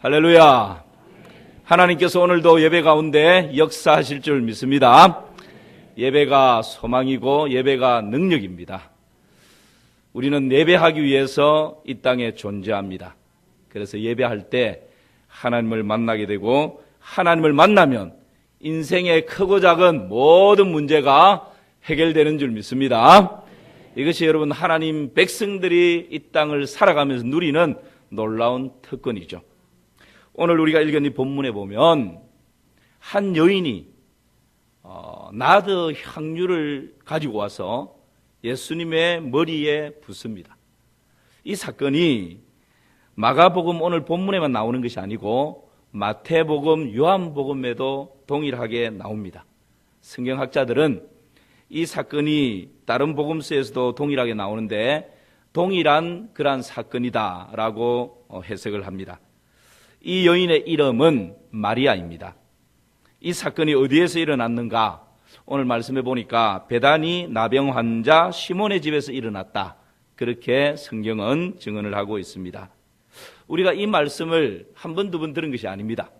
할렐루야. 하나님께서 오늘도 예배 가운데 역사하실 줄 믿습니다. 예배가 소망이고 예배가 능력입니다. 우리는 예배하기 위해서 이 땅에 존재합니다. 그래서 예배할 때 하나님을 만나게 되고, 하나님을 만나면 인생의 크고 작은 모든 문제가 해결되는 줄 믿습니다. 이것이 여러분 하나님 백성들이 이 땅을 살아가면서 누리는 놀라운 특권이죠. 오늘 우리가 읽은 이 본문에 보면 한 여인이 나드 향유를 가지고 와서 예수님의 머리에 붓습니다. 이 사건이 마가복음 오늘 본문에만 나오는 것이 아니고 마태복음, 요한복음에도 동일하게 나옵니다. 성경학자들은 이 사건이 다른 복음서에서도 동일하게 나오는데 동일한 그러한 사건이다라고 해석을 합니다. 이 여인의 이름은 마리아입니다. 이 사건이 어디에서 일어났는가? 오늘 말씀해 보니까 베다니 나병 환자 시몬의 집에서 일어났다. 그렇게 성경은 증언을 하고 있습니다. 우리가 이 말씀을 한 번, 두 번 들은 것이 아닙니다.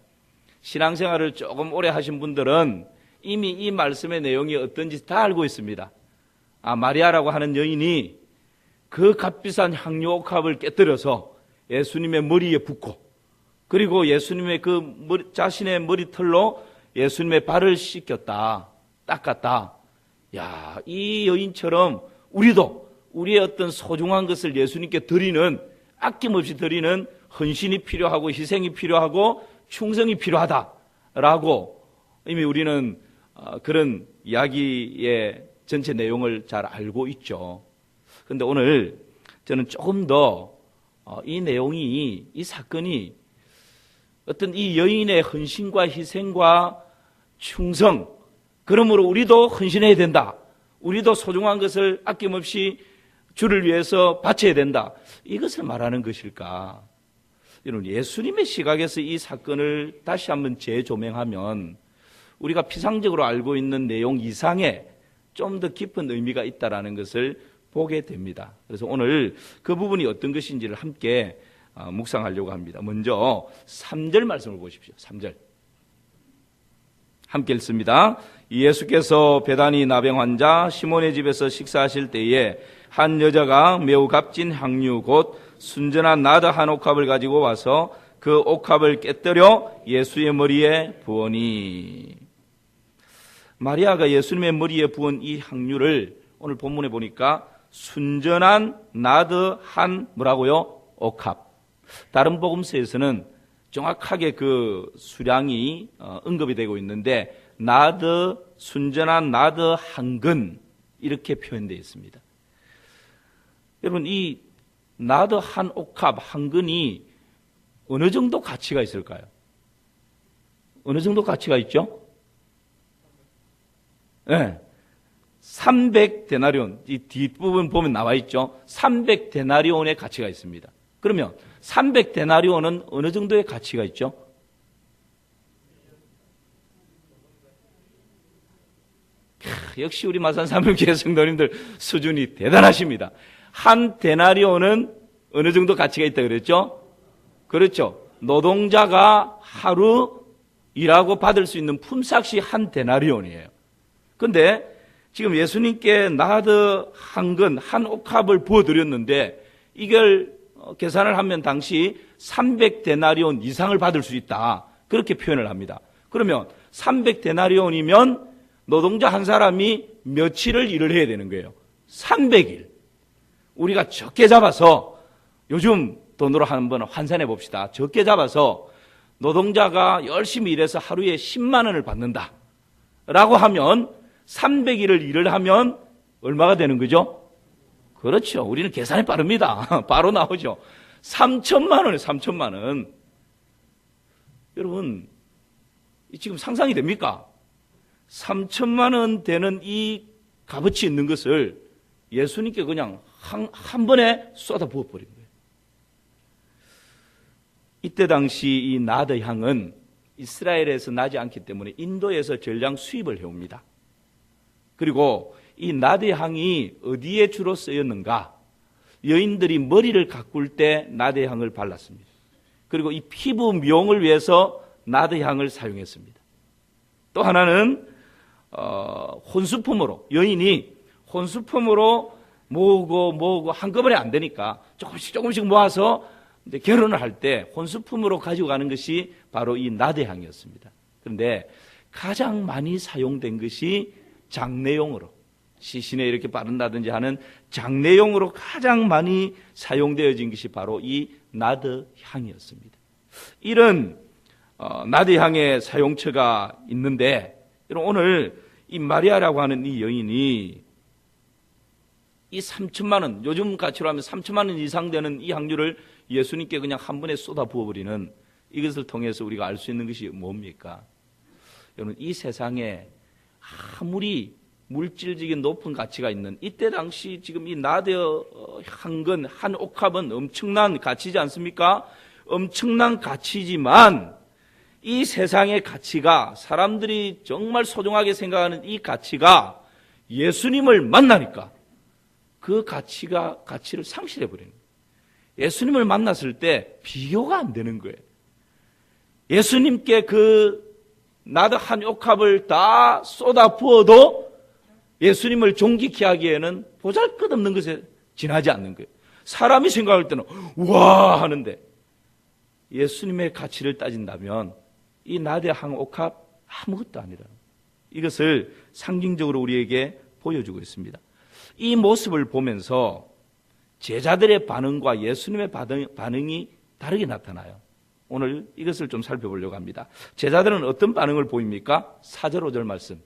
신앙생활을 조금 오래 하신 분들은 이미 이 말씀의 내용이 어떤지 다 알고 있습니다. 마리아라고 하는 여인이 그 값비싼 향유 옥합을 깨뜨려서 예수님의 머리에 붓고, 그리고 예수님의 자신의 머리털로 예수님의 발을 씻겼다, 닦았다. 야, 이 여인처럼 우리도 우리의 어떤 소중한 것을 예수님께 드리는, 아낌없이 드리는 헌신이 필요하고 희생이 필요하고 충성이 필요하다라고 이미 우리는 그런 이야기의 전체 내용을 잘 알고 있죠. 그런데 오늘 저는 조금 더 이 내용이, 이 사건이 어떤 이 여인의 헌신과 희생과 충성, 그러므로 우리도 헌신해야 된다, 우리도 소중한 것을 아낌없이 주를 위해서 바쳐야 된다, 이것을 말하는 것일까? 여러분, 예수님의 시각에서 이 사건을 다시 한번 재조명하면 우리가 피상적으로 알고 있는 내용 이상의 좀 더 깊은 의미가 있다는 것을 보게 됩니다. 그래서 오늘 그 부분이 어떤 것인지를 함께 묵상하려고 합니다. 먼저 3절 말씀을 보십시오. 3절 함께 읽습니다. 예수께서 베다니 나병 환자 시몬의 집에서 식사하실 때에 한 여자가 매우 값진 향유 곧 순전한 나드 한 옥합을 가지고 와서 그 옥합을 깨뜨려 예수의 머리에 부으니. 마리아가 예수님의 머리에 부은 이 향유를 오늘 본문에 보니까 순전한 나드 한 뭐라고요? 옥합. 다른 복음서에서는 정확하게 그 수량이 언급이 되고 있는데 순전한 나드 한 근, 이렇게 표현되어 있습니다. 여러분, 이 나드 한 옥합 한 근이 어느 정도 가치가 있을까요? 어느 정도 가치가 있죠? 네. 300데나리온, 이 뒷부분 보면 나와 있죠? 300데나리온의 가치가 있습니다. 그러면 300데나리온은 어느 정도의 가치가 있죠? 역시 우리 마산사물교회 성도님들 수준이 대단하십니다. 한 데나리온은 어느 정도 가치가 있다 그랬죠? 그렇죠. 노동자가 하루 일하고 받을 수 있는 품삯이 한 데나리온이에요. 그런데 지금 예수님께 나드 한 근, 한 옥합을 부어드렸는데 이걸 계산을 하면 당시 300데나리온 이상을 받을 수 있다, 그렇게 표현을 합니다. 그러면 300데나리온이면 노동자 한 사람이 며칠을 일을 해야 되는 거예요? 300일. 우리가 적게 잡아서 요즘 돈으로 한번 환산해 봅시다. 적게 잡아서 노동자가 열심히 일해서 하루에 10만 원을 받는다 라고 하면 300일을 일을 하면 얼마가 되는 거죠? 그렇죠. 우리는 계산이 빠릅니다. 바로 나오죠. 3천만 원이에요. 3천만 원. 여러분, 지금 상상이 됩니까? 3천만 원 되는 이 값어치 있는 것을 예수님께 그냥 한 번에 쏟아 부어버린 거예요. 이때 당시 이 나드 향은 이스라엘에서 나지 않기 때문에 인도에서 전량 수입을 해옵니다. 그리고 이 나드 향이 어디에 주로 쓰였는가? 여인들이 머리를 가꿀 때 나드 향을 발랐습니다. 그리고 이 피부 미용을 위해서 나드향을 사용했습니다. 또 하나는 혼수품으로, 여인이 혼수품으로 모으고 한꺼번에 안 되니까 조금씩 모아서 이제 결혼을 할 때 혼수품으로 가지고 가는 것이 바로 이 나드향이었습니다. 그런데 가장 많이 사용된 것이 장례용으로, 시신에 이렇게 바른다든지 하는 장례용으로 가장 많이 사용되어진 것이 바로 이 나드향이었습니다. 이런 나드향의 사용처가 있는데, 오늘 이 마리아라고 하는 이 여인이 이 3천만 원, 요즘 가치로 하면 3천만 원 이상 되는 이 향유를 예수님께 그냥 한 번에 쏟아 부어버리는, 이것을 통해서 우리가 알 수 있는 것이 뭡니까? 여러분, 이 세상에 아무리 물질적인 높은 가치가 있는, 이때 당시 지금 이 나드 향근 한 옥합은 엄청난 가치지 않습니까? 엄청난 가치지만 이 세상의 가치가, 사람들이 정말 소중하게 생각하는 이 가치가 예수님을 만나니까 그 가치를 상실해버리는 거예요. 예수님을 만났을 때 비교가 안 되는 거예요. 예수님께 그 나드 한 옥합을 다 쏟아 부어도 예수님을 존귀케 하기에는 보잘것없는 것에 지나지 않는 거예요. 사람이 생각할 때는 우와 하는데, 예수님의 가치를 따진다면 이 나드 한 옥합 아무것도 아니라, 이것을 상징적으로 우리에게 보여주고 있습니다. 이 모습을 보면서 제자들의 반응과 예수님의 반응이 다르게 나타나요. 오늘 이것을 좀 살펴보려고 합니다. 제자들은 어떤 반응을 보입니까? 4절 5절 말씀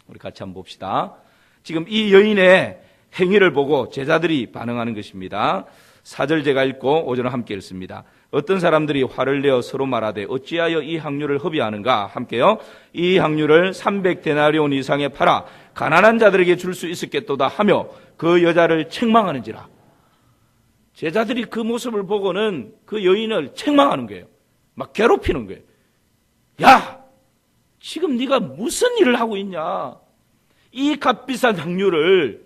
우리 같이 한번 봅시다. 지금 이 여인의 행위를 보고 제자들이 반응하는 것입니다. 4절 제가 읽고 5절은 함께 읽습니다. 어떤 사람들이 화를 내어 서로 말하되 어찌하여 이 향유를 허비하는가? 함께요. 이 향유를 300데나리온 이상에 팔아 가난한 자들에게 줄 수 있었겠도다 하며 그 여자를 책망하는지라. 제자들이 그 모습을 보고는 그 여인을 책망하는 거예요. 막 괴롭히는 거예요. 야, 지금 네가 무슨 일을 하고 있냐? 이 값비싼 향유를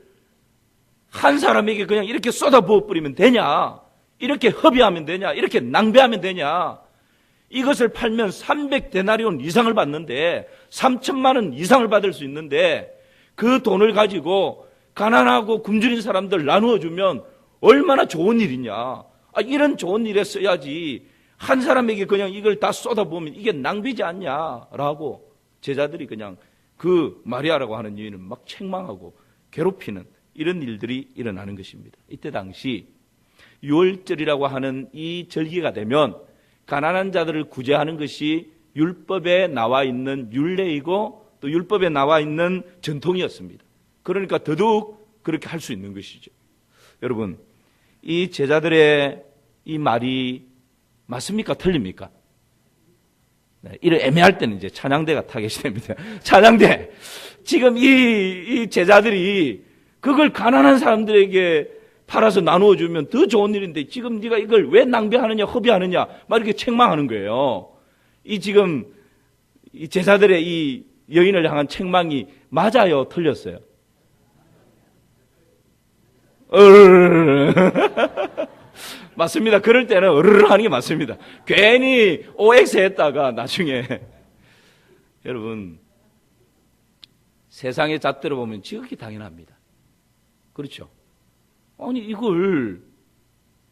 한 사람에게 그냥 이렇게 쏟아 부어버리면 되냐? 이렇게 허비하면 되냐? 이렇게 낭비하면 되냐? 이것을 팔면 300데나리온 이상을 받는데, 3천만 원 이상을 받을 수 있는데, 그 돈을 가지고 가난하고 굶주린 사람들 나누어 주면 얼마나 좋은 일이냐? 이런 좋은 일에 써야지 한 사람에게 그냥 이걸 다 쏟아부으면 이게 낭비지 않냐라고 제자들이 그냥 그 마리아라고 하는 여인을 막 책망하고 괴롭히는 이런 일들이 일어나는 것입니다. 이때 당시 유월절이라고 하는 이 절기가 되면 가난한 자들을 구제하는 것이 율법에 나와 있는 율례이고 또 율법에 나와 있는 전통이었습니다. 그러니까 더더욱 그렇게 할 수 있는 것이죠. 여러분, 이 제자들의 이 말이 맞습니까? 틀립니까? 네, 이를 애매할 때는 이제 찬양대가 타겟이 됩니다. 찬양대. 지금 이 제자들이 그걸 가난한 사람들에게 팔아서 나누어 주면 더 좋은 일인데 지금 네가 이걸 왜 낭비하느냐, 허비하느냐, 막 이렇게 책망하는 거예요. 지금 이 제자들의 이 여인을 향한 책망이 맞아요, 틀렸어요? 맞습니다. 그럴 때는 으르르 하는 게 맞습니다. 괜히 OX 했다가 나중에 여러분, 세상의 잣대로 보면 지극히 당연합니다. 그렇죠? 아니 이걸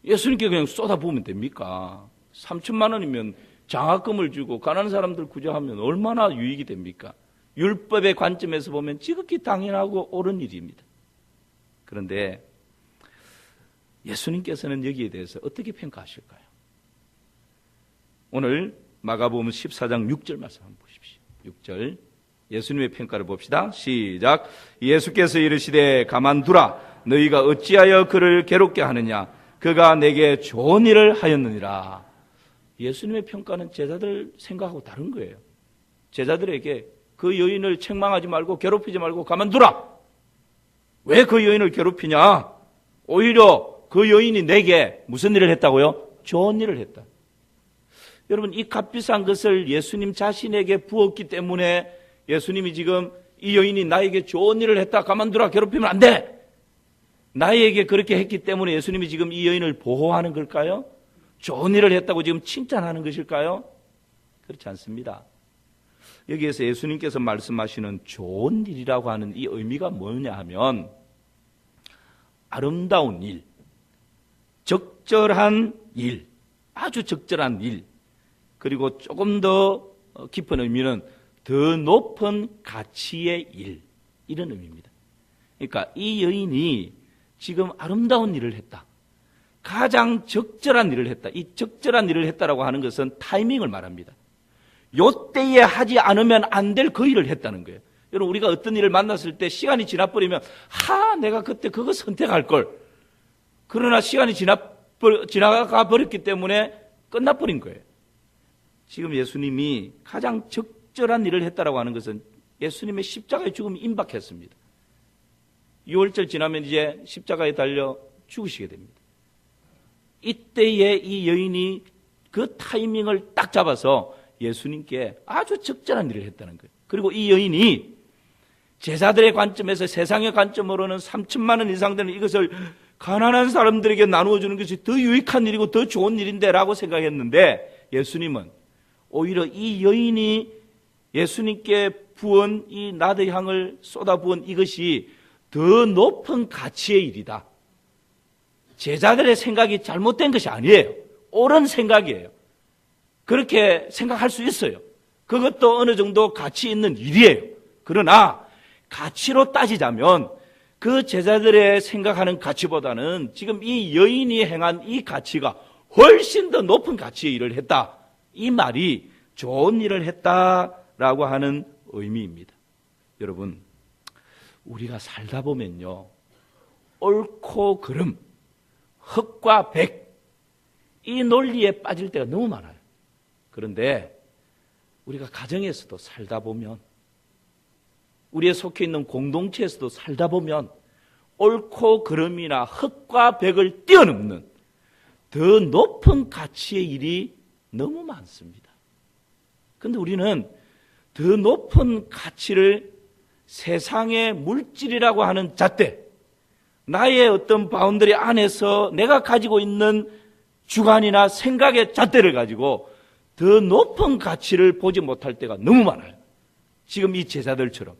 예수님께 그냥 쏟아부으면 됩니까? 3천만 원이면 장학금을 주고 가난한 사람들 구제하면 얼마나 유익이 됩니까? 율법의 관점에서 보면 지극히 당연하고 옳은 일입니다. 그런데 예수님께서는 여기에 대해서 어떻게 평가하실까요? 오늘 마가복음 14장 6절 말씀 한번 보십시오. 6절 예수님의 평가를 봅시다. 시작. 예수께서 이르시되 가만두라. 너희가 어찌하여 그를 괴롭게 하느냐? 그가 내게 좋은 일을 하였느니라. 예수님의 평가는 제자들 생각하고 다른 거예요. 제자들에게 그 여인을 책망하지 말고 괴롭히지 말고 가만두라. 왜 그 여인을 괴롭히냐? 오히려 그 여인이 내게 무슨 일을 했다고요? 좋은 일을 했다. 여러분, 이 값비싼 것을 예수님 자신에게 부었기 때문에 예수님이 지금 이 여인이 나에게 좋은 일을 했다, 가만두라, 괴롭히면 안 돼. 나에게 그렇게 했기 때문에 예수님이 지금 이 여인을 보호하는 걸까요? 좋은 일을 했다고 지금 칭찬하는 것일까요? 그렇지 않습니다. 여기에서 예수님께서 말씀하시는 좋은 일이라고 하는 이 의미가 뭐냐 하면 아름다운 일, 적절한 일, 아주 적절한 일, 그리고 조금 더 깊은 의미는 더 높은 가치의 일, 이런 의미입니다. 그러니까 이 여인이 지금 아름다운 일을 했다. 가장 적절한 일을 했다. 이 적절한 일을 했다라고 하는 것은 타이밍을 말합니다. 요때에 하지 않으면 안 될 그 일을 했다는 거예요. 여러분, 우리가 어떤 일을 만났을 때 시간이 지나버리면 내가 그때 그거 선택할 걸. 그러나 시간이 지나가 버렸기 때문에 끝나버린 거예요. 지금 예수님이 가장 적절한 일을 했다라고 하는 것은 예수님의 십자가의 죽음이 임박했습니다. 6월절 지나면 이제 십자가에 달려 죽으시게 됩니다. 이때에 이 여인이 그 타이밍을 딱 잡아서 예수님께 아주 적절한 일을 했다는 거예요. 그리고 이 여인이 제자들의 관점에서, 세상의 관점으로는 3천만 원 이상 되는 이것을 가난한 사람들에게 나누어주는 것이 더 유익한 일이고 더 좋은 일인데 라고 생각했는데, 예수님은 오히려 이 여인이 예수님께 부은 이 나드향을 쏟아부은 이것이 더 높은 가치의 일이다. 제자들의 생각이 잘못된 것이 아니에요. 옳은 생각이에요. 그렇게 생각할 수 있어요. 그것도 어느 정도 가치 있는 일이에요. 그러나 가치로 따지자면 그 제자들의 생각하는 가치보다는 지금 이 여인이 행한 이 가치가 훨씬 더 높은 가치의 일을 했다. 이 말이 좋은 일을 했다라고 하는 의미입니다. 여러분, 우리가 살다 보면요, 옳고 그름, 흑과 백, 이 논리에 빠질 때가 너무 많아요. 그런데 우리가 가정에서도 살다 보면, 우리의 속해 있는 공동체에서도 살다 보면 옳고 그름이나 흑과 백을 뛰어넘는 더 높은 가치의 일이 너무 많습니다. 그런데 우리는 더 높은 가치를 세상의 물질이라고 하는 잣대, 나의 어떤 바운더리 안에서 내가 가지고 있는 주관이나 생각의 잣대를 가지고 더 높은 가치를 보지 못할 때가 너무 많아요. 지금 이 제자들처럼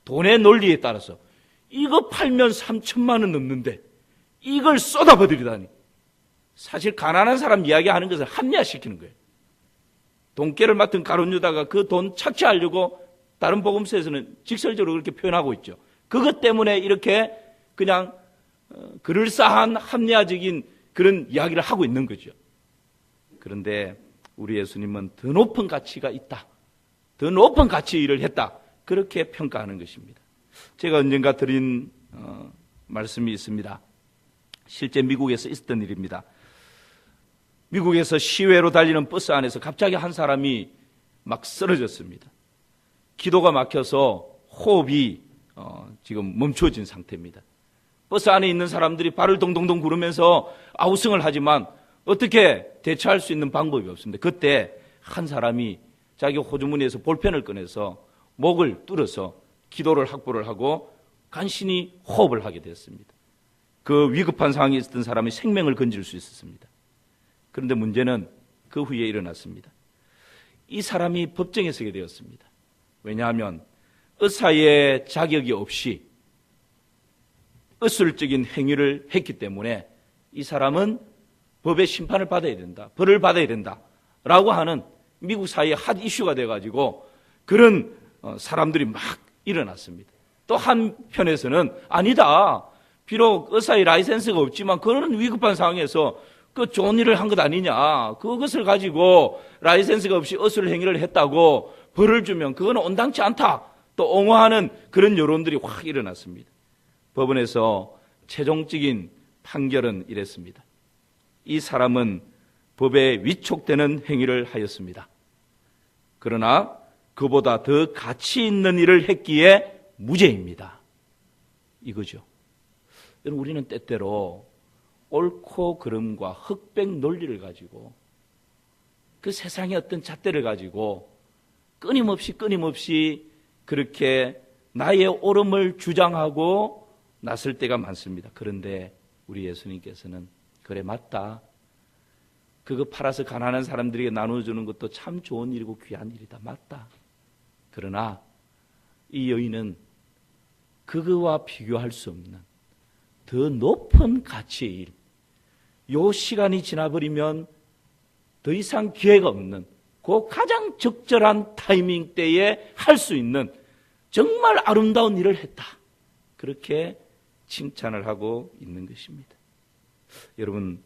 돈의 논리에 따라서 이거 팔면 3천만 원 넘는데 이걸 쏟아버리다니. 사실 가난한 사람 이야기하는 것을 합리화시키는 거예요. 돈깨를 맡은 가룟 유다가 그 돈 착취하려고 다른 복음서에서는 직설적으로 그렇게 표현하고 있죠. 그것 때문에 이렇게 그냥 그럴싸한 합리화적인 그런 이야기를 하고 있는 거죠. 그런데 우리 예수님은 더 높은 가치가 있다, 더 높은 가치의 일을 했다, 그렇게 평가하는 것입니다. 제가 언젠가 드린 말씀이 있습니다. 실제 미국에서 있었던 일입니다. 미국에서 시외로 달리는 버스 안에서 갑자기 한 사람이 막 쓰러졌습니다. 기도가 막혀서 호흡이 지금 멈춰진 상태입니다. 버스 안에 있는 사람들이 발을 동동동 구르면서 아우성을 하지만 어떻게 대처할 수 있는 방법이 없습니다. 그때 한 사람이 자기 호주머니에서 볼펜을 꺼내서 목을 뚫어서 기도를 확보를 하고 간신히 호흡을 하게 됐습니다. 그 위급한 상황에 있었던 사람이 생명을 건질 수 있었습니다. 그런데 문제는 그 후에 일어났습니다. 이 사람이 법정에 서게 되었습니다. 왜냐하면 의사의 자격이 없이 의술적인 행위를 했기 때문에 이 사람은 법의 심판을 받아야 된다, 벌을 받아야 된다라고 하는 미국 사회의 핫 이슈가 돼가지고 그런 사람들이 막 일어났습니다. 또 한편에서는 아니다, 비록 의사의 라이센스가 없지만 그런 위급한 상황에서 그 좋은 일을 한 것 아니냐, 그것을 가지고 라이센스가 없이 의술 행위를 했다고 벌을 주면 그거는 온당치 않다, 또 옹호하는 그런 여론들이 확 일어났습니다. 법원에서 최종적인 판결은 이랬습니다. 이 사람은 법에 위촉되는 행위를 하였습니다. 그러나 그보다 더 가치 있는 일을 했기에 무죄입니다. 이거죠. 여러분, 우리는 때때로 옳고 그름과 흑백 논리를 가지고 그 세상의 어떤 잣대를 가지고 끊임없이 그렇게 나의 옳음을 주장하고 나설 때가 많습니다. 그런데 우리 예수님께서는 그래, 맞다, 그거 팔아서 가난한 사람들에게 나눠주는 것도 참 좋은 일이고 귀한 일이다. 맞다. 그러나 이 여인은 그거와 비교할 수 없는 더 높은 가치의 일, 요 시간이 지나버리면 더 이상 기회가 없는 그 가장 적절한 타이밍 때에 할 수 있는 정말 아름다운 일을 했다. 그렇게 칭찬을 하고 있는 것입니다. 여러분,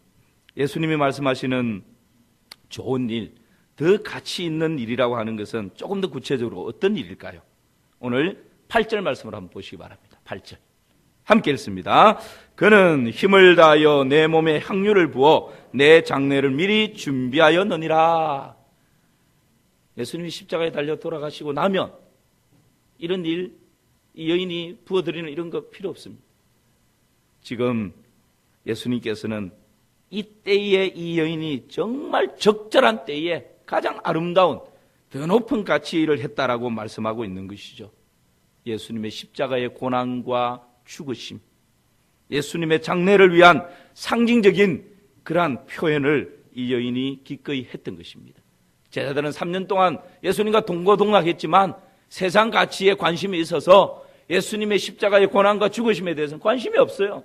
예수님이 말씀하시는 좋은 일, 더 가치 있는 일이라고 하는 것은 조금 더 구체적으로 어떤 일일까요? 오늘 8절 말씀을 한번 보시기 바랍니다. 8절 함께 읽습니다. 그는 힘을 다하여 내 몸에 향유를 부어 내 장례를 미리 준비하였느니라. 예수님이 십자가에 달려 돌아가시고 나면 이런 일, 이 여인이 부어드리는 이런 거 필요 없습니다. 지금 예수님께서는 이 때에 이 여인이 정말 적절한 때에 가장 아름다운 더 높은 가치의 일을 했다라고 말씀하고 있는 것이죠. 예수님의 십자가의 고난과 죽으심, 예수님의 장례를 위한 상징적인 그러한 표현을 이 여인이 기꺼이 했던 것입니다. 제자들은 3년 동안 예수님과 동고동락했지만 세상 가치에 관심이 있어서 예수님의 십자가의 고난과 죽으심에 대해서는 관심이 없어요.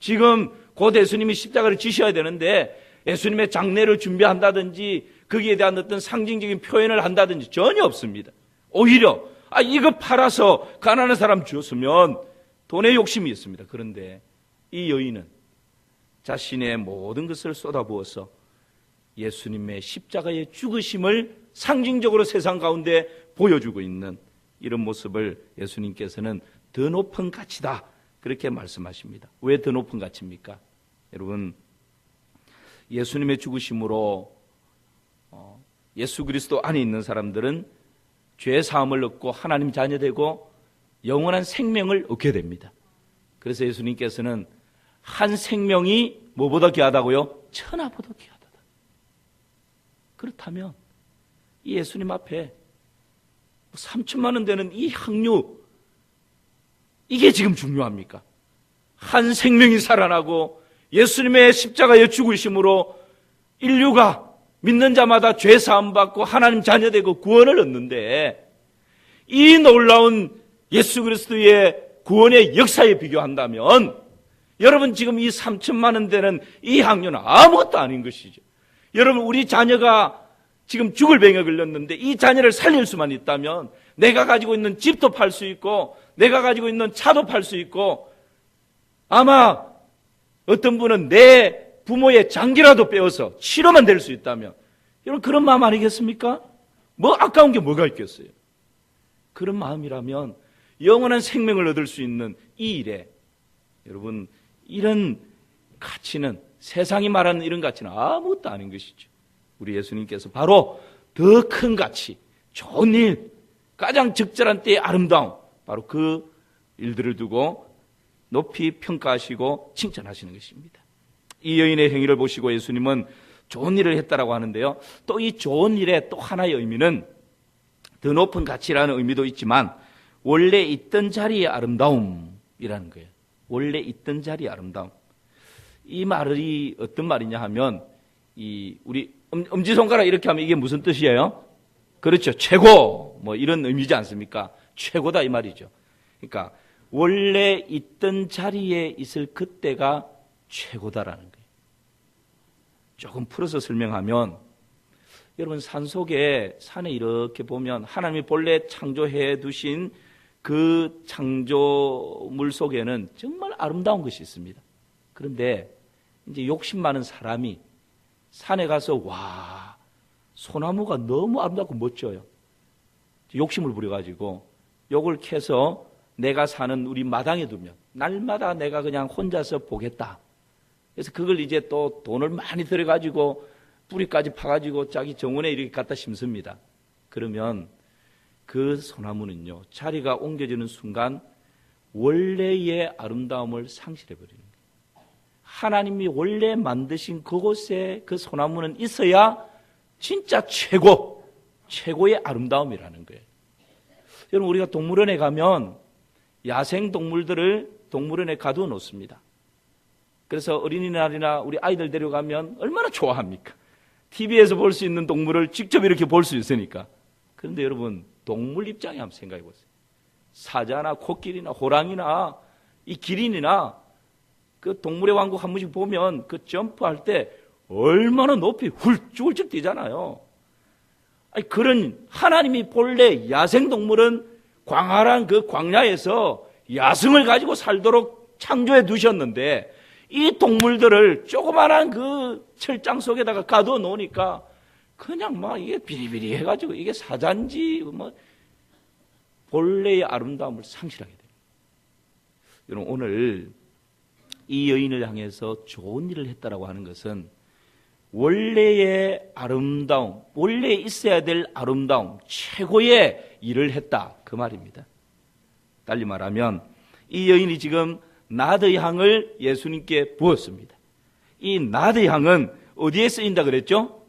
지금 곧 예수님이 십자가를 지셔야 되는데 예수님의 장례를 준비한다든지 거기에 대한 어떤 상징적인 표현을 한다든지 전혀 없습니다. 오히려 이거 팔아서 가난한 사람 줬으면 돈에 욕심이 있습니다. 그런데 이 여인은 자신의 모든 것을 쏟아부어서 예수님의 십자가의 죽으심을 상징적으로 세상 가운데 보여주고 있는 이런 모습을 예수님께서는 더 높은 가치다, 그렇게 말씀하십니다. 왜 더 높은 가치입니까? 여러분, 예수님의 죽으심으로 예수 그리스도 안에 있는 사람들은 죄 사함을 얻고 하나님 자녀되고 영원한 생명을 얻게 됩니다. 그래서 예수님께서는 한 생명이 뭐보다 귀하다고요? 천하보다 귀하다. 그렇다면 이 예수님 앞에 3천만 원 되는 이 향유, 이게 지금 중요합니까? 한 생명이 살아나고 예수님의 십자가의 죽으심으로 인류가 믿는 자마다 죄 사함 받고 하나님 자녀되고 구원을 얻는데, 이 놀라운 예수 그리스도의 구원의 역사에 비교한다면 여러분, 지금 이 3천만 원 되는 이 향유는 아무것도 아닌 것이죠. 여러분, 우리 자녀가 지금 죽을 병에 걸렸는데 이 자녀를 살릴 수만 있다면 내가 가지고 있는 집도 팔 수 있고 내가 가지고 있는 차도 팔 수 있고, 아마 어떤 분은 내 부모의 장기라도 빼어서 치료만 될 수 있다면, 여러분 그런 마음 아니겠습니까? 뭐 아까운 게 뭐가 있겠어요? 그런 마음이라면 영원한 생명을 얻을 수 있는 이 일에, 여러분 이런 가치는, 세상이 말하는 이런 가치는 아무것도 아닌 것이죠. 우리 예수님께서 바로 더 큰 가치, 좋은 일, 가장 적절한 때의 아름다움, 바로 그 일들을 두고 높이 평가하시고 칭찬하시는 것입니다. 이 여인의 행위를 보시고 예수님은 좋은 일을 했다라고 하는데요, 또 이 좋은 일의 또 하나의 의미는 더 높은 가치라는 의미도 있지만 원래 있던 자리의 아름다움이라는 거예요. 원래 있던 자리의 아름다움. 이 말이 어떤 말이냐 하면, 우리 엄지손가락 이렇게 하면 이게 무슨 뜻이에요? 그렇죠. 최고, 뭐 이런 의미지 않습니까? 최고다 이 말이죠. 그러니까 원래 있던 자리에 있을 그때가 최고다라는 거예요. 조금 풀어서 설명하면, 여러분 산에 이렇게 보면 하나님이 본래 창조해 두신 그 창조물 속에는 정말 아름다운 것이 있습니다. 그런데 이제 욕심 많은 사람이 산에 가서 와, 소나무가 너무 아름답고 멋져요. 욕심을 부려가지고 요걸 캐서 내가 사는 우리 마당에 두면 날마다 내가 그냥 혼자서 보겠다. 그래서 그걸 이제 또 돈을 많이 들여가지고 뿌리까지 파가지고 자기 정원에 이렇게 갖다 심습니다. 그러면 그 소나무는요, 자리가 옮겨지는 순간 원래의 아름다움을 상실해버리는 거예요. 하나님이 원래 만드신 그곳에 그 소나무는 있어야 진짜 최고의 아름다움이라는 거예요. 여러분, 우리가 동물원에 가면 야생 동물들을 동물원에 가두어 놓습니다. 그래서 어린이날이나 우리 아이들 데려가면 얼마나 좋아합니까? TV에서 볼 수 있는 동물을 직접 이렇게 볼 수 있으니까. 그런데 여러분, 동물 입장에 한번 생각해 보세요. 사자나 코끼리나 호랑이나 이 기린이나 그 동물의 왕국 한 번씩 보면 그 점프할 때 얼마나 높이 훌쩍훌쩍 뛰잖아요. 아니, 그런 하나님이 본래 야생동물은 광활한 그 광야에서 야성을 가지고 살도록 창조해 두셨는데 이 동물들을 조그마한 그 철장 속에다가 가둬 놓으니까 그냥 막 이게 비리비리 해가지고 이게 사자인지 뭐 본래의 아름다움을 상실하게 돼요. 여러분, 오늘 이 여인을 향해서 좋은 일을 했다라고 하는 것은 원래의 아름다움, 원래 있어야 될 아름다움, 최고의 일을 했다, 그 말입니다. 달리 말하면 이 여인이 지금 나드 향을 예수님께 부었습니다. 이 나드 향은 어디에 쓰인다 그랬죠?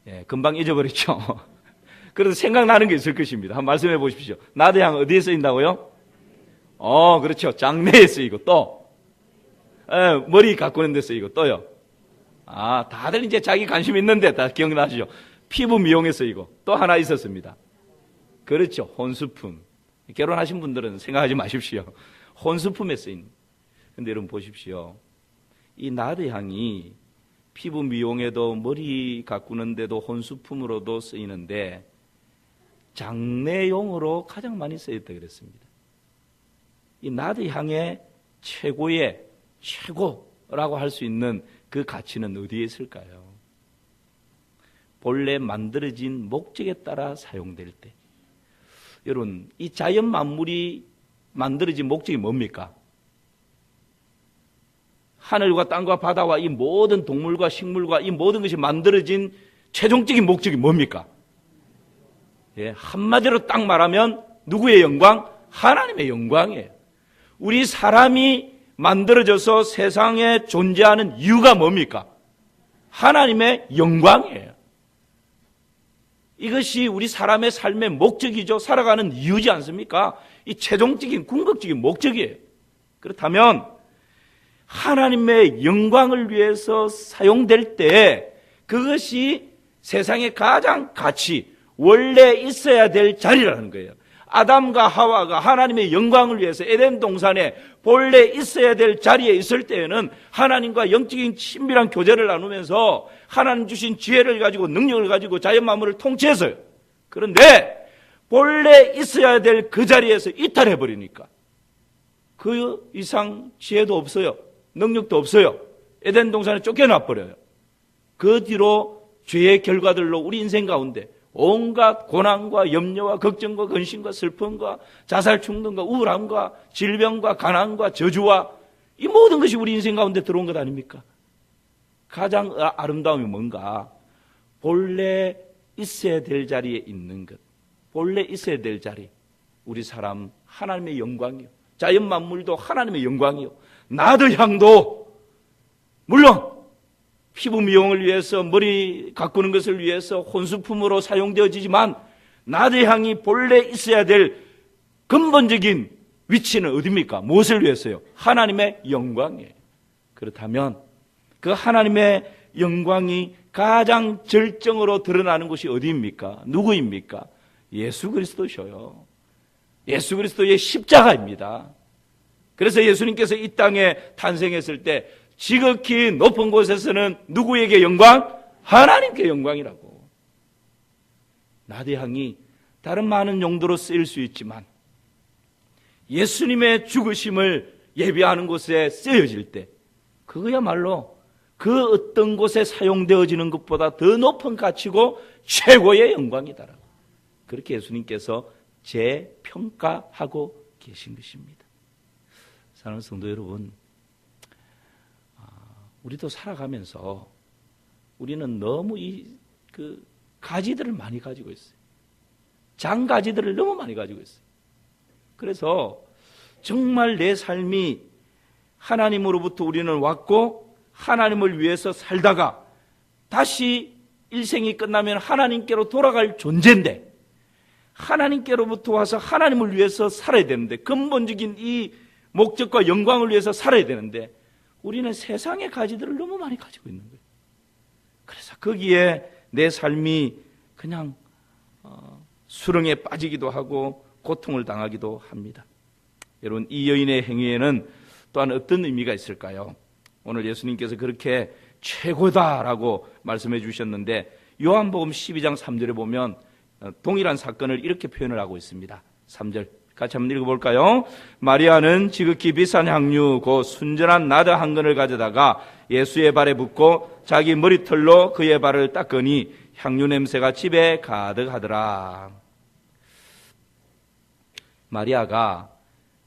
예, 금방 잊어버렸죠. 그래도 생각나는 게 있을 것입니다. 한번 말씀해 보십시오. 나드 향 어디에 쓰인다고요? 그렇죠. 장례에 쓰이고 또 머리 가꾸는 데 쓰이고 또요. 다들 이제 자기 관심 있는데 다 기억나시죠? 피부 미용에 쓰이고 또 하나 있었습니다. 그렇죠. 혼수품. 결혼하신 분들은 생각하지 마십시오. 혼수품에 쓰인. 근데 여러분 보십시오. 이 나드 향이 피부 미용에도 머리 가꾸는데도 혼수품으로도 쓰이는데 장례용으로 가장 많이 쓰였다 그랬습니다. 이 나드 향의 최고라고 할 수 있는 그 가치는 어디에 있을까요? 본래 만들어진 목적에 따라 사용될 때. 여러분, 이 자연 만물이 만들어진 목적이 뭡니까? 하늘과 땅과 바다와 이 모든 동물과 식물과 이 모든 것이 만들어진 최종적인 목적이 뭡니까? 예, 한마디로 딱 말하면 누구의 영광? 하나님의 영광이에요. 우리 사람이 만들어져서 세상에 존재하는 이유가 뭡니까? 하나님의 영광이에요. 이것이 우리 사람의 삶의 목적이죠. 살아가는 이유지 않습니까? 이 최종적인 궁극적인 목적이에요. 그렇다면 하나님의 영광을 위해서 사용될 때 그것이 세상의 가장 가치, 원래 있어야 될 자리라는 거예요. 아담과 하와가 하나님의 영광을 위해서 에덴 동산에 본래 있어야 될 자리에 있을 때에는 하나님과 영적인 친밀한 교제를 나누면서 하나님 주신 지혜를 가지고 능력을 가지고 자연 만물을 통치했어요. 그런데 본래 있어야 될 그 자리에서 이탈해버리니까 그 이상 지혜도 없어요. 능력도 없어요. 에덴 동산에 쫓겨나버려요. 그 뒤로 죄의 결과들로 우리 인생 가운데 온갖 고난과 염려와 걱정과 근심과 슬픔과 자살 충동과 우울함과 질병과 가난과 저주와 이 모든 것이 우리 인생 가운데 들어온 것 아닙니까? 가장 아름다움이 뭔가? 본래 있어야 될 자리에 있는 것. 본래 있어야 될 자리. 우리 사람 하나님의 영광이요. 자연 만물도 하나님의 영광이요. 나드 향도 물론 피부 미용을 위해서 머리 가꾸는 것을 위해서 혼수품으로 사용되어지지만 나드 향이 본래 있어야 될 근본적인 위치는 어디입니까? 무엇을 위해서요? 하나님의 영광이에요. 그렇다면 그 하나님의 영광이 가장 절정으로 드러나는 곳이 어디입니까? 누구입니까? 예수 그리스도셔요. 예수 그리스도의 십자가입니다. 그래서 예수님께서 이 땅에 탄생했을 때 지극히 높은 곳에서는 누구에게 영광? 하나님께 영광이라고. 나드 향이 다른 많은 용도로 쓰일 수 있지만 예수님의 죽으심을 예비하는 곳에 쓰여질 때 그거야말로 그 어떤 곳에 사용되어지는 것보다 더 높은 가치고 최고의 영광이다라고. 그렇게 예수님께서 재평가하고 계신 것입니다. 사랑하는 성도 여러분, 우리도 살아가면서 우리는 너무 그 가지들을 많이 가지고 있어요. 장가지들을 너무 많이 가지고 있어요. 그래서 정말 내 삶이 하나님으로부터 우리는 왔고 하나님을 위해서 살다가 다시 일생이 끝나면 하나님께로 돌아갈 존재인데 하나님께로부터 와서 하나님을 위해서 살아야 되는데 근본적인 이 목적과 영광을 위해서 살아야 되는데 우리는 세상의 가지들을 너무 많이 가지고 있는 거예요. 그래서 거기에 내 삶이 그냥 수렁에 빠지기도 하고 고통을 당하기도 합니다. 여러분, 이 여인의 행위에는 또한 어떤 의미가 있을까요? 오늘 예수님께서 그렇게 최고다라고 말씀해 주셨는데 요한복음 12장 3절에 보면 동일한 사건을 이렇게 표현을 하고 있습니다. 3절 같이 한번 읽어볼까요? 마리아는 지극히 비싼 향유 곧 순전한 나드 한 근을 가져다가 예수의 발에 붓고 자기 머리털로 그의 발을 닦으니 향유 냄새가 집에 가득하더라. 마리아가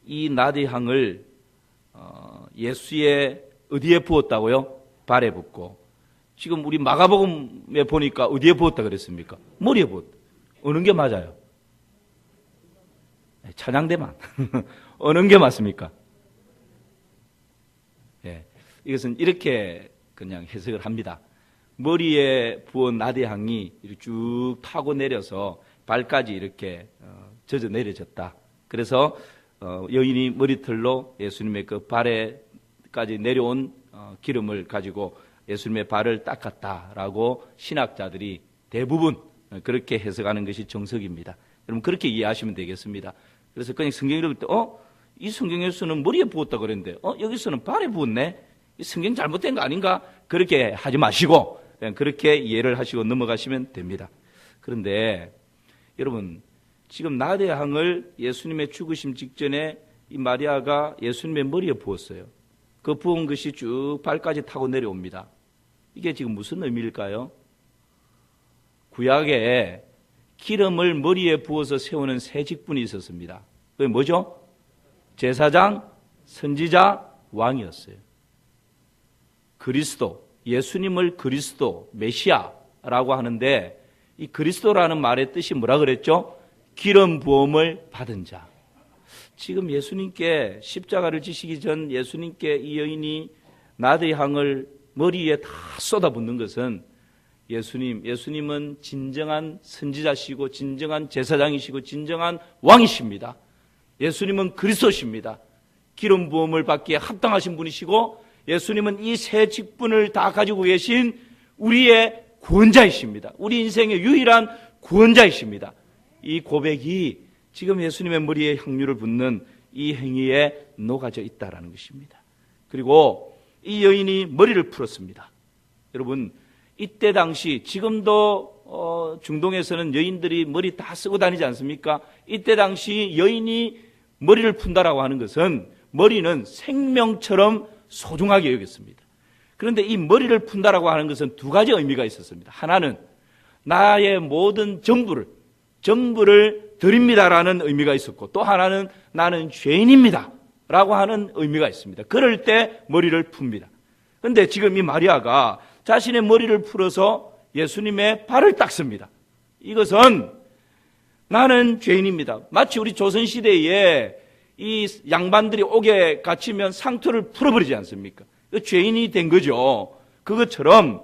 이 나드 향을 예수의 어디에 부었다고요? 발에 붓고. 지금 우리 마가복음에 보니까 어디에 부었다 그랬습니까? 머리에 부었다. 어느 게 맞아요? 찬양대만. 어느 게 맞습니까? 예, 이것은 이렇게 그냥 해석을 합니다. 머리에 부은 나드 향이 이렇게 쭉 타고 내려서 발까지 이렇게 젖어 내려졌다. 그래서 여인이 머리털로 예수님의 그 발에까지 내려온 기름을 가지고 예수님의 발을 닦았다라고 신학자들이 대부분 그렇게 해석하는 것이 정석입니다. 여러분 그렇게 이해하시면 되겠습니다. 그래서 그냥 성경 읽을 때 이 성경에서는 머리에 부었다 그랬는데 여기서는 발에 부었네? 이 성경 잘못된 거 아닌가? 그렇게 하지 마시고 그냥 그렇게 이해를 하시고 넘어가시면 됩니다. 그런데 여러분 지금 나대향을 예수님의 죽으심 직전에 이 마리아가 예수님의 머리에 부었어요. 그 부은 것이 쭉 발까지 타고 내려옵니다. 이게 지금 무슨 의미일까요? 구약에 기름을 머리에 부어서 세우는 세 직분이 있었습니다. 그게 뭐죠? 제사장, 선지자, 왕이었어요. 그리스도, 예수님을 그리스도, 메시아라고 하는데 이 그리스도라는 말의 뜻이 뭐라 그랬죠? 기름 부음을 받은 자. 지금 예수님께 십자가를 지시기 전 예수님께 이 여인이 나드의 향을 머리에 다 쏟아붓는 것은 예수님은 진정한 선지자시고 진정한 제사장이시고 진정한 왕이십니다. 예수님은 그리스도십니다. 기름 부음을 받기에 합당하신 분이시고 예수님은 이 세 직분을 다 가지고 계신 우리의 구원자이십니다. 우리 인생의 유일한 구원자이십니다. 이 고백이 지금 예수님의 머리에 향유를 붓는 이 행위에 녹아져 있다라는 것입니다. 그리고 이 여인이 머리를 풀었습니다. 여러분 이때 당시 지금도 중동에서는 여인들이 머리 다 쓰고 다니지 않습니까? 이때 당시 여인이 머리를 푼다라고 하는 것은 머리는 생명처럼 소중하게 여겼습니다. 그런데 이 머리를 푼다라고 하는 것은 두 가지 의미가 있었습니다. 하나는 나의 모든 전부를 드립니다라는 의미가 있었고 또 하나는 나는 죄인입니다 라고 하는 의미가 있습니다. 그럴 때 머리를 풉니다. 그런데 지금 이 마리아가 자신의 머리를 풀어서 예수님의 발을 닦습니다. 이것은 나는 죄인입니다. 마치 우리 조선시대에 이 양반들이 옥에 갇히면 상투를 풀어버리지 않습니까? 죄인이 된 거죠. 그것처럼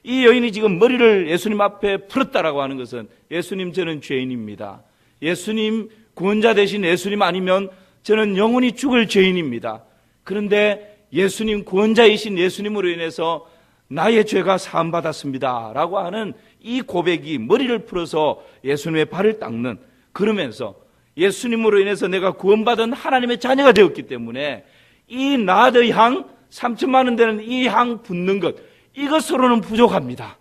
이 여인이 지금 머리를 예수님 앞에 풀었다라고 하는 것은 예수님 저는 죄인입니다. 예수님 구원자 되신 예수님 아니면 저는 영원히 죽을 죄인입니다. 그런데 예수님 구원자이신 예수님으로 인해서 나의 죄가 사함받았습니다 라고 하는 이 고백이 머리를 풀어서 예수님의 발을 닦는, 그러면서 예수님으로 인해서 내가 구원받은 하나님의 자녀가 되었기 때문에 이 나드 향 3천만 원 되는 이 향 붓는 것, 이것으로는 부족합니다.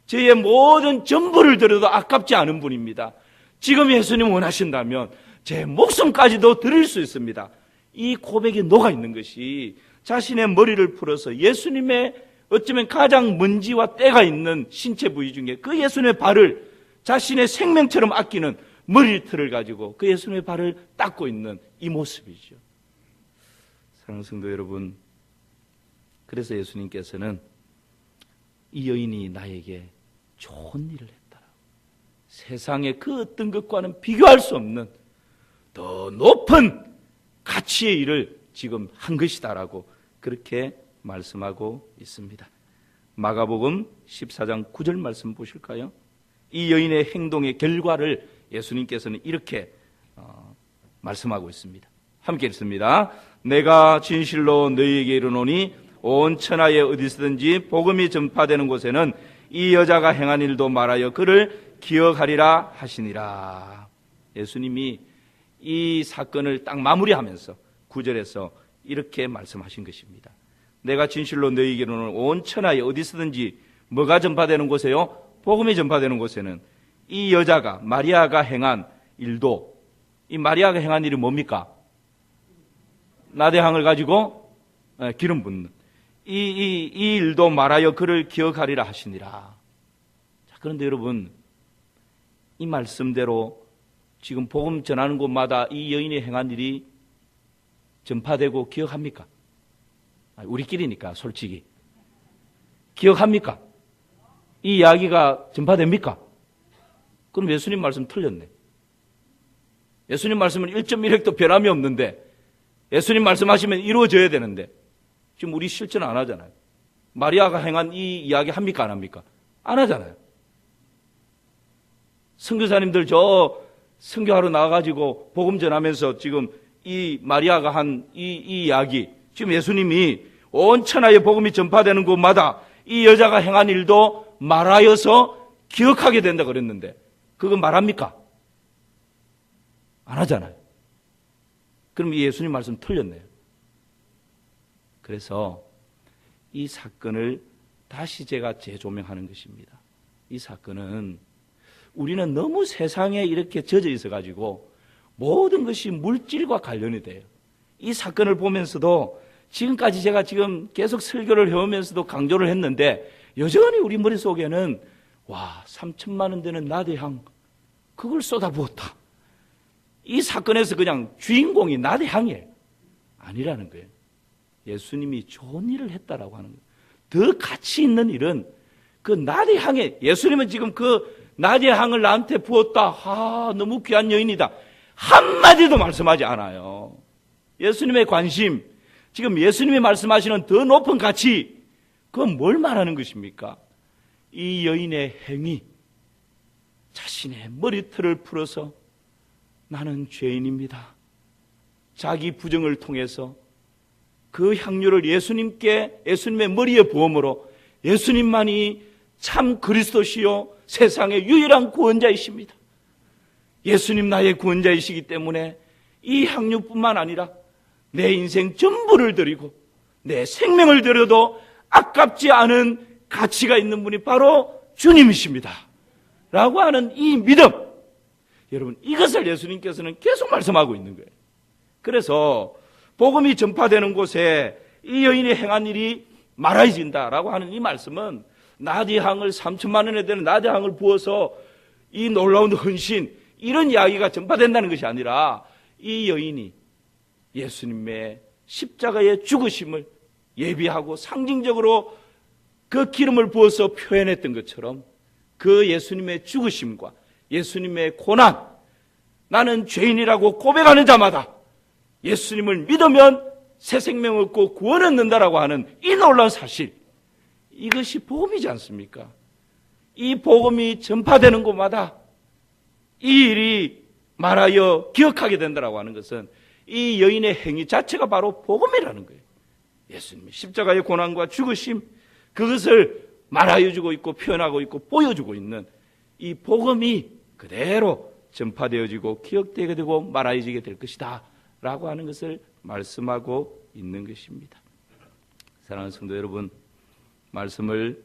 저의 모든 전부를 드려도 아깝지 않은 분입니다. 지금 예수님 원하신다면 제 목숨까지도 드릴 수 있습니다. 이 고백이 녹아 있는 것이 자신의 머리를 풀어서 예수님의 어쩌면 가장 먼지와 때가 있는 신체 부위 중에 그 예수님의 발을 자신의 생명처럼 아끼는 머리털을 가지고 그 예수님의 발을 닦고 있는 이 모습이죠. 사랑하는 성도 여러분, 그래서 예수님께서는 이 여인이 나에게 좋은 일을 했다. 세상의 그 어떤 것과는 비교할 수 없는 더 높은 가치의 일을 지금 한 것이다라고 그렇게 말씀하고 있습니다. 마가복음 14장 9절 말씀 보실까요? 이 여인의 행동의 결과를 예수님께서는 이렇게 말씀하고 있습니다. 함께 읽습니다. 내가 진실로 너희에게 이르노니 온 천하에 어디서든지 복음이 전파되는 곳에는 이 여자가 행한 일도 말하여 그를 기억하리라 하시니라. 예수님이 이 사건을 딱 마무리하면서 9절에서 이렇게 말씀하신 것입니다. 내가 진실로 너희에게로는 온 천하에 어디서든지 뭐가 전파되는 곳에요? 복음이 전파되는 곳에는 이 여자가 마리아가 행한 일도, 이 마리아가 행한 일이 뭡니까? 나대항을 가지고 기름 붓는 이 일도 말하여 그를 기억하리라 하시니라. 자, 그런데 여러분, 이 말씀대로 지금 복음 전하는 곳마다 이 여인이 행한 일이 전파되고 기억합니까? 우리끼리니까 솔직히 기억합니까? 이 이야기가 전파됩니까? 그럼 예수님 말씀 틀렸네. 예수님 말씀은 1.1획도 변함이 없는데 예수님 말씀하시면 이루어져야 되는데 지금 우리 실천 안 하잖아요. 마리아가 행한 이 이야기 합니까? 안 합니까? 안 하잖아요. 선교사님들 저 선교하러 나가가지고 복음 전하면서 지금 이 마리아가 한 이 이야기, 지금 예수님이 온 천하에 복음이 전파되는 곳마다 이 여자가 행한 일도 말하여서 기억하게 된다 그랬는데 그거 말합니까? 안 하잖아요. 그럼 이 예수님 말씀 틀렸네요. 그래서 이 사건을 다시 제가 재조명하는 것입니다. 이 사건은 우리는 너무 세상에 이렇게 젖어 있어가지고 모든 것이 물질과 관련이 돼요. 이 사건을 보면서도 지금까지 제가 지금 계속 설교를 해오면서도 강조를 했는데 여전히 우리 머릿속에는 3천만 원 되는 나대향 그걸 쏟아부었다. 이 사건에서 그냥 주인공이 나대향이에요. 아니라는 거예요. 예수님이 좋은 일을 했다라고 하는 거예요. 더 가치 있는 일은 그 나대향에, 예수님은 지금 그 나대향을 나한테 부었다. 너무 귀한 여인이다. 한마디도 말씀하지 않아요. 예수님의 관심, 지금 예수님이 말씀하시는 더 높은 가치, 그건 뭘 말하는 것입니까? 이 여인의 행위, 자신의 머리털을 풀어서 나는 죄인입니다. 자기 부정을 통해서 그 향유를 예수님의 머리에 부음으로 예수님만이 참 그리스도시요 세상의 유일한 구원자이십니다. 예수님 나의 구원자이시기 때문에 이 향유뿐만 아니라 내 인생 전부를 드리고 내 생명을 드려도 아깝지 않은 가치가 있는 분이 바로 주님이십니다. 라고 하는 이 믿음, 여러분 이것을 예수님께서는 계속 말씀하고 있는 거예요. 그래서 복음이 전파되는 곳에 이 여인이 행한 일이 말아진다라고 하는 이 말씀은 나대향을 3천만 원에 되는 나대향을 부어서 이 놀라운 헌신, 이런 이야기가 전파된다는 것이 아니라 이 여인이 예수님의 십자가의 죽으심을 예비하고 상징적으로 그 기름을 부어서 표현했던 것처럼 그 예수님의 죽으심과 예수님의 고난, 나는 죄인이라고 고백하는 자마다 예수님을 믿으면 새 생명 얻고 구원 얻는다라고 하는 이 놀라운 사실, 이것이 복음이지 않습니까? 이 복음이 전파되는 곳마다 이 일이 말하여 기억하게 된다라고 하는 것은 이 여인의 행위 자체가 바로 복음이라는 거예요. 예수님의 십자가의 고난과 죽으심, 그것을 말하여 주고 있고 표현하고 있고 보여주고 있는 이 복음이 그대로 전파되어지고 기억되게 되고 말하여지게 될 것이다 라고 하는 것을 말씀하고 있는 것입니다. 사랑하는 성도 여러분, 말씀을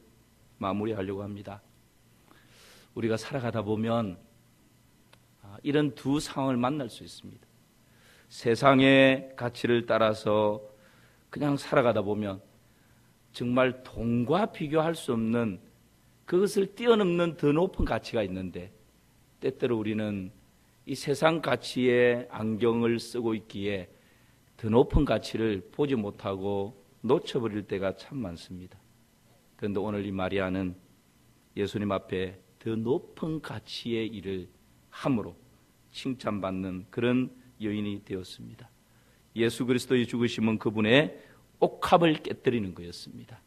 마무리하려고 합니다. 우리가 살아가다 보면 이런 두 상황을 만날 수 있습니다. 세상의 가치를 따라서 그냥 살아가다 보면 정말 돈과 비교할 수 없는, 그것을 뛰어넘는 더 높은 가치가 있는데 때때로 우리는 이 세상 가치에 안경을 쓰고 있기에 더 높은 가치를 보지 못하고 놓쳐버릴 때가 참 많습니다. 그런데 오늘 이 마리아는 예수님 앞에 더 높은 가치의 일을 함으로 칭찬받는 그런 여인이 되었습니다. 예수 그리스도의 죽으심은 그분의 옥합을 깨뜨리는 거였습니다.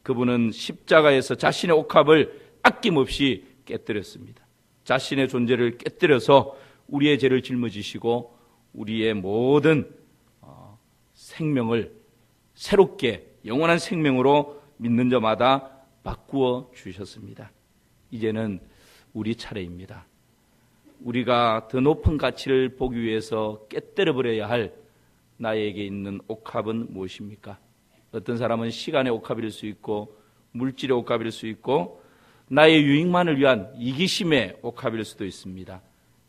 그분은 십자가에서 자신의 옥합을 아낌없이 깨뜨렸습니다. 자신의 존재를 깨뜨려서 우리의 죄를 짊어지시고 우리의 모든 생명을 새롭게 영원한 생명으로 믿는 자마다 바꾸어 주셨습니다. 이제는 우리 차례입니다. 우리가 더 높은 가치를 보기 위해서 깨뜨려 버려야 할 나에게 있는 옥합은 무엇입니까? 어떤 사람은 시간의 옥합일 수 있고 물질의 옥합일 수 있고 나의 유익만을 위한 이기심의 옥합일 수도 있습니다.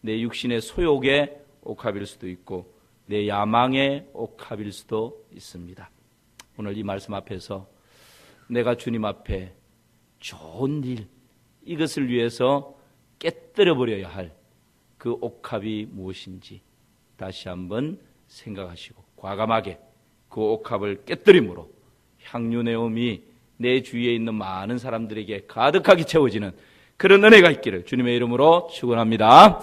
내 육신의 소욕의 옥합일 수도 있고 내 야망의 옥합일 수도 있습니다. 오늘 이 말씀 앞에서 내가 주님 앞에 좋은 일, 이것을 위해서 깨뜨려 버려야 할 그 옥합이 무엇인지 다시 한번 생각하시고 과감하게 그 옥합을 깨뜨림으로 향유내음이 내 주위에 있는 많은 사람들에게 가득하게 채워지는 그런 은혜가 있기를 주님의 이름으로 축원합니다.